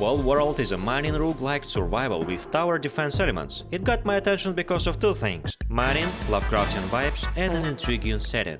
Wall World is a mining rogue-like survival with tower defense elements. It got my attention because of two things: mining, Lovecraftian vibes, and an intriguing setting.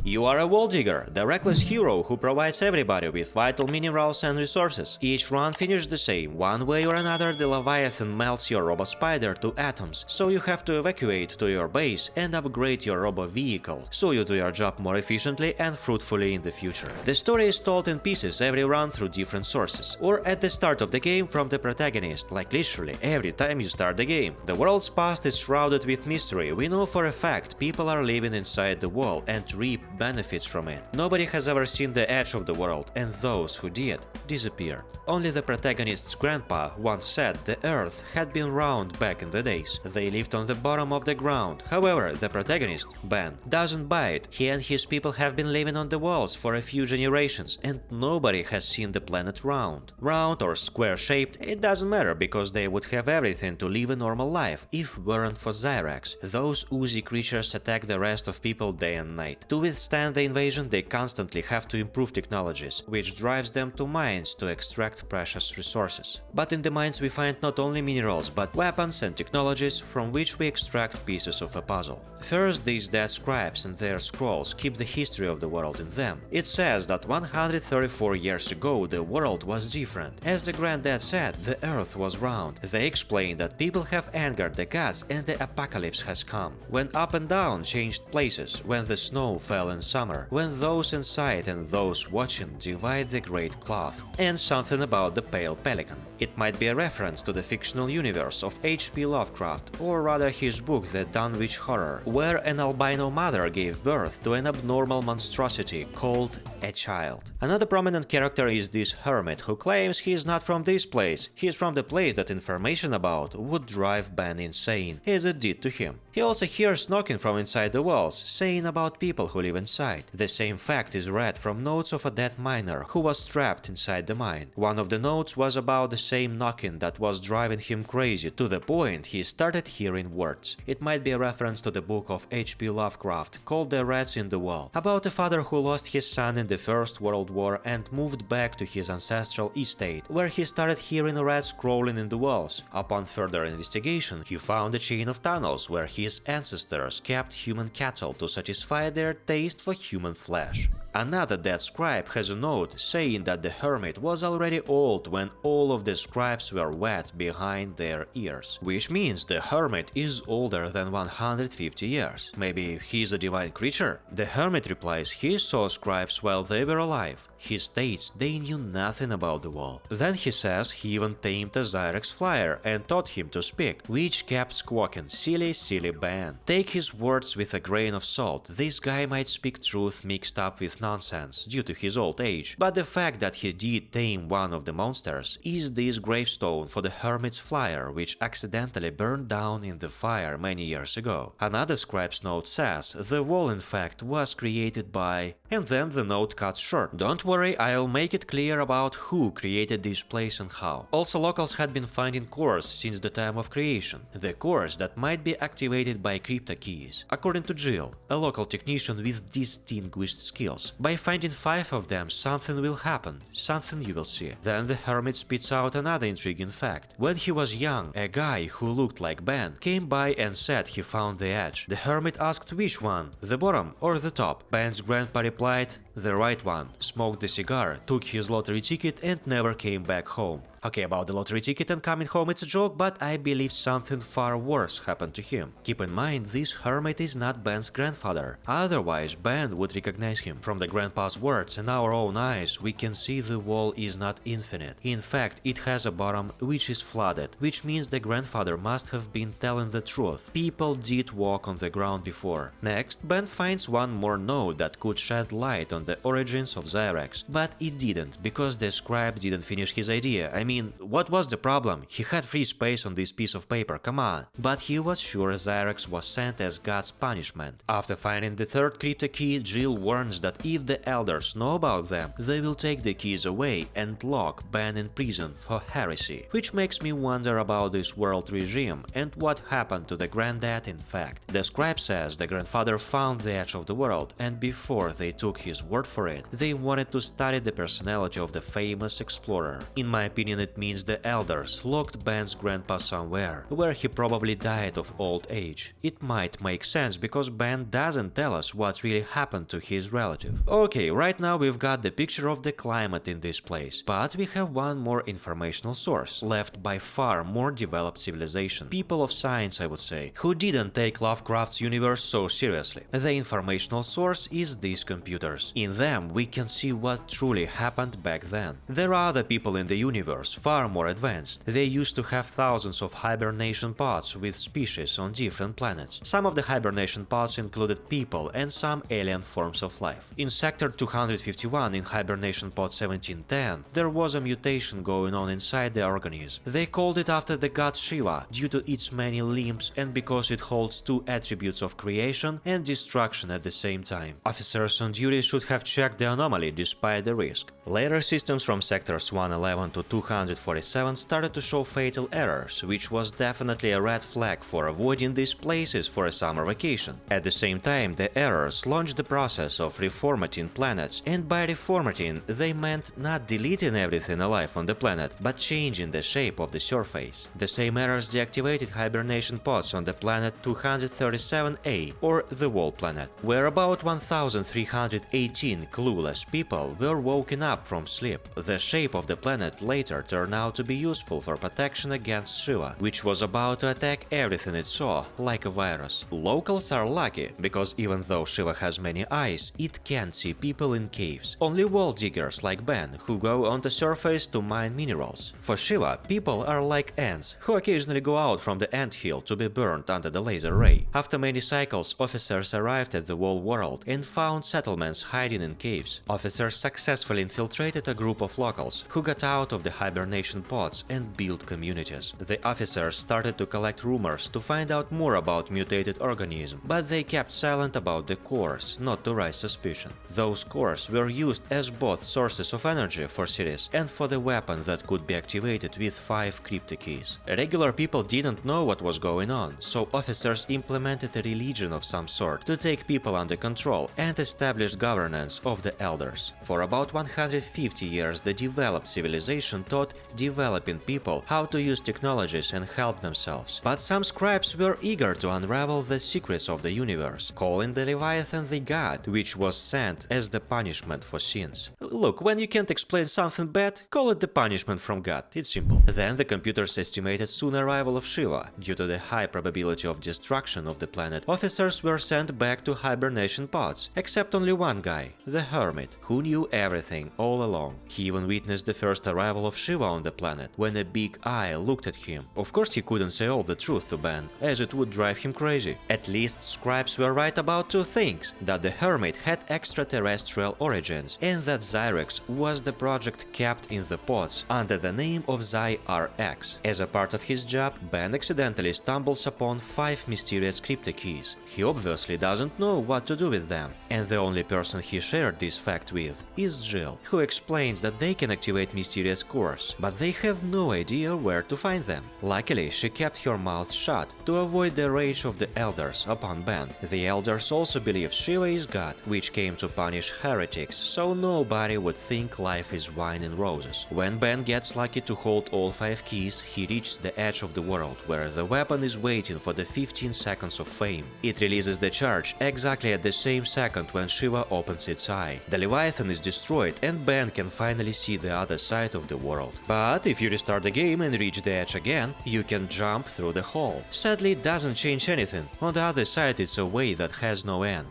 You are a wall digger, the reckless hero who provides everybody with vital minerals and resources. Each run finishes the same. One way or another, the Leviathan melts your robo-spider to atoms, so you have to evacuate to your base and upgrade your robo-vehicle, so you do your job more efficiently and fruitfully in the future. The story is told in pieces every run through different sources, or at the start of the game from the protagonist, like literally every time you start the game. The world's past is shrouded with mystery. We know for a fact people are living inside the wall and reap benefits from it. Nobody has ever seen the edge of the world, and those who did disappeared. Only the protagonist's grandpa once said the earth had been round back in the days. They lived on the bottom of the ground. However, the protagonist, Ben, doesn't buy it. He and his people have been living on the walls for a few generations, and nobody has seen the planet round. Round or square-shaped, it doesn't matter, because they would have everything to live a normal life if weren't for Zyrax. Those oozy creatures attack the rest of people day and night. To withstand the invasion, they constantly have to improve technologies, which drives them to mines to extract precious resources. But in the mines we find not only minerals, but weapons and technologies from which we extract pieces of a puzzle. First, these dead scribes and their scrolls keep the history of the world in them. It says that 134 years ago the world was different. As the granddad said, the earth was round. They explain that people have angered the gods and the apocalypse has come. When up and down changed places, when the snow fell in summer, when those inside and those watching divide the great cloth. And something about the pale pelican. It might be a reference to the fictional universe of H.P. Lovecraft, or rather his book The Dunwich Horror, where an albino mother gave birth to an abnormal monstrosity called a child. Another prominent character is this Hermit, who claims he is not from this place. He is from the place that information about would drive Ben insane, as it did to him. He also hears knocking from inside the walls, saying about people who live inside. The same fact is read from notes of a dead miner who was trapped inside the mine. One of the notes was about the same knocking that was driving him crazy, to the point he started hearing words. It might be a reference to the book of H.P. Lovecraft called The Rats in the Wall, about a father who lost his son in the First World War and moved back to his ancestral estate, where he started hearing rats crawling in the walls. Upon further investigation, he found a chain of tunnels where his ancestors kept human cattle to satisfy their taste for human flesh. Another dead scribe has a note saying that the hermit was already old when all of the scribes were wet behind their ears, which means the hermit is older than 150 years. Maybe he's a divine creature? The hermit replies he saw scribes while they were alive. He states they knew nothing about the wall. Then he says he even tamed a Zyrax flyer and taught him to speak, which kept squawking, "Silly, silly Ben." Take his words with a grain of salt. This guy might speak truth mixed up with nonsense due to his old age, but the fact that he did tame one of the monsters is this gravestone for the hermit's flyer, which accidentally burned down in the fire many years ago. Another scribe's note says the wall in fact was created by... and then the note cuts short. Don't worry, I'll make it clear about who created this place and how. Also, locals had been finding cores since the time of creation, the cores that might be activated by crypto keys. According to Jill, a local technician with distinguished skills, by finding 5 of them something will happen, something you will see. Then the hermit spits out another intriguing fact. When he was young, a guy who looked like Ben came by and said he found the edge. The hermit asked which one, the bottom or the top. Ben's grandpa replied, the right one, smoked the cigar, took his lottery ticket and never came back home. Okay, about the lottery ticket and coming home it's a joke, but I believe something far worse happened to him. Keep in mind, this hermit is not Ben's grandfather, otherwise Ben would recognize him. From the grandpa's words and our own eyes, we can see the wall is not infinite. In fact, it has a bottom which is flooded, which means the grandfather must have been telling the truth. People did walk on the ground before. Next, Ben finds one more note that could shed light on the origins of Zyrax, but it didn't, because the scribe didn't finish his idea. I mean, what was the problem? He had free space on this piece of paper, come on. But he was sure Zyrex was sent as God's punishment. After finding the third crypto key, Jill warns that if the elders know about them, they will take the keys away and lock Ben in prison for heresy. Which makes me wonder about this world regime and what happened to the granddad in fact. The scribe says the grandfather found the edge of the world, and before they took his word for it, they wanted to study the personality of the famous explorer. In my opinion, it means the elders locked Ben's grandpa somewhere, where he probably died of old age. It might make sense because Ben doesn't tell us what really happened to his relative. Okay, right now we've got the picture of the climate in this place, but we have one more informational source, left by far more developed civilization, people of science I would say, who didn't take Lovecraft's universe so seriously. The informational source is these computers. In them we can see what truly happened back then. There are other people in the universe far more advanced. They used to have thousands of hibernation pods with species on different planets. Some of the hibernation pods included people and some alien forms of life. In Sector 251 in Hibernation Pod 1710, there was a mutation going on inside the organism. They called it after the god Shiva due to its many limbs and because it holds two attributes of creation and destruction at the same time. Officers on duty should have checked the anomaly despite the risk. Later systems from sectors 111 to 247 started to show fatal errors, which was definitely a red flag for avoiding these places for a summer vacation. At the same time, the errors launched the process of reformatting planets, and by reformatting they meant not deleting everything alive on the planet, but changing the shape of the surface. The same errors deactivated hibernation pods on the planet 237A, or the Wall Planet, where about 1318 clueless people were woken up from sleep. The shape of the planet later turned out to be useful for protection against Shiva, which was about to attack everything it saw, like a virus. Locals are lucky, because even though Shiva has many eyes, it can't see people in caves. Only wall diggers like Ben, who go on the surface to mine minerals. For Shiva, people are like ants, who occasionally go out from the anthill to be burned under the laser ray. After many cycles, officers arrived at the wall world and found settlements hiding in caves. Officers successfully infiltrated a group of locals, who got out of the hibernation pods and built communities. The officers started to collect rumors to find out more about mutated organisms, but they kept silent about the cores, not to raise suspicion. Those cores were used as both sources of energy for cities and for the weapon that could be activated with 5 crypto keys. Regular people didn't know what was going on, so officers implemented a religion of some sort to take people under control and establish governance of the elders. For about 150 years, the developed civilization taught developing people how to use technologies and help themselves. But some scribes were eager to unravel the secrets of the universe, calling the Leviathan the god, which was sent as the punishment for sins. Look, when you can't explain something bad, call it the punishment from God, it's simple. Then the computers estimated soon arrival of Shiva. Due to the high probability of destruction of the planet, officers were sent back to hibernation pods, except only one guy, the Hermit, who knew everything all along. He even witnessed the first arrival of Shiva on the planet, when a big eye looked at him. Of course he couldn't say all the truth to Ben, as it would drive him crazy. At least scribes were right about two things, that the Hermit had extraterrestrial origins, and that Zyrex was the project kept in the pods under the name of Zy-RX. As a part of his job, Ben accidentally stumbles upon 5 mysterious crypto keys. He obviously doesn't know what to do with them, and the only person he shared this fact with is Jill, who explains that they can activate mysterious cores, but they have no idea where to find them. Luckily, she kept her mouth shut to avoid the rage of the elders upon Ben. The elders also believe Shiva is God, which came to punish heretics, so nobody would think life is wine and roses. When Ben gets lucky to hold all 5 keys, he reaches the edge of the world, where the weapon is waiting for the 15 seconds of fame. It releases the charge exactly at the same second when Shiva opens its eye. The Leviathan is destroyed and Ben can finally see the other side of the world. But if you restart the game and reach the edge again, you can jump through the hole. Sadly, it doesn't change anything. On the other side, it's a way that has no end.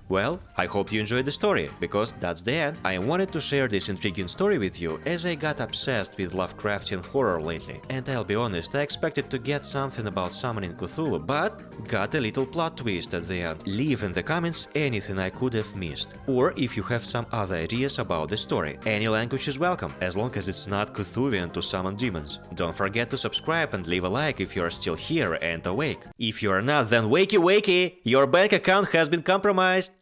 Well, I hope you enjoyed the story, because that's the end. I wanted to share this intriguing story with you as I got obsessed with Lovecraftian horror lately, and I'll be honest, I expected to get something about summoning Cthulhu, but got a little plot twist at the end. Leave in the comments anything I could have missed, or if you have some other ideas about the story. Any language is welcome, as long as it's not Cthulhian to summon demons. Don't forget to subscribe and leave a like if you are still here and awake. If you are not, then wakey wakey! Your bank account has been compromised!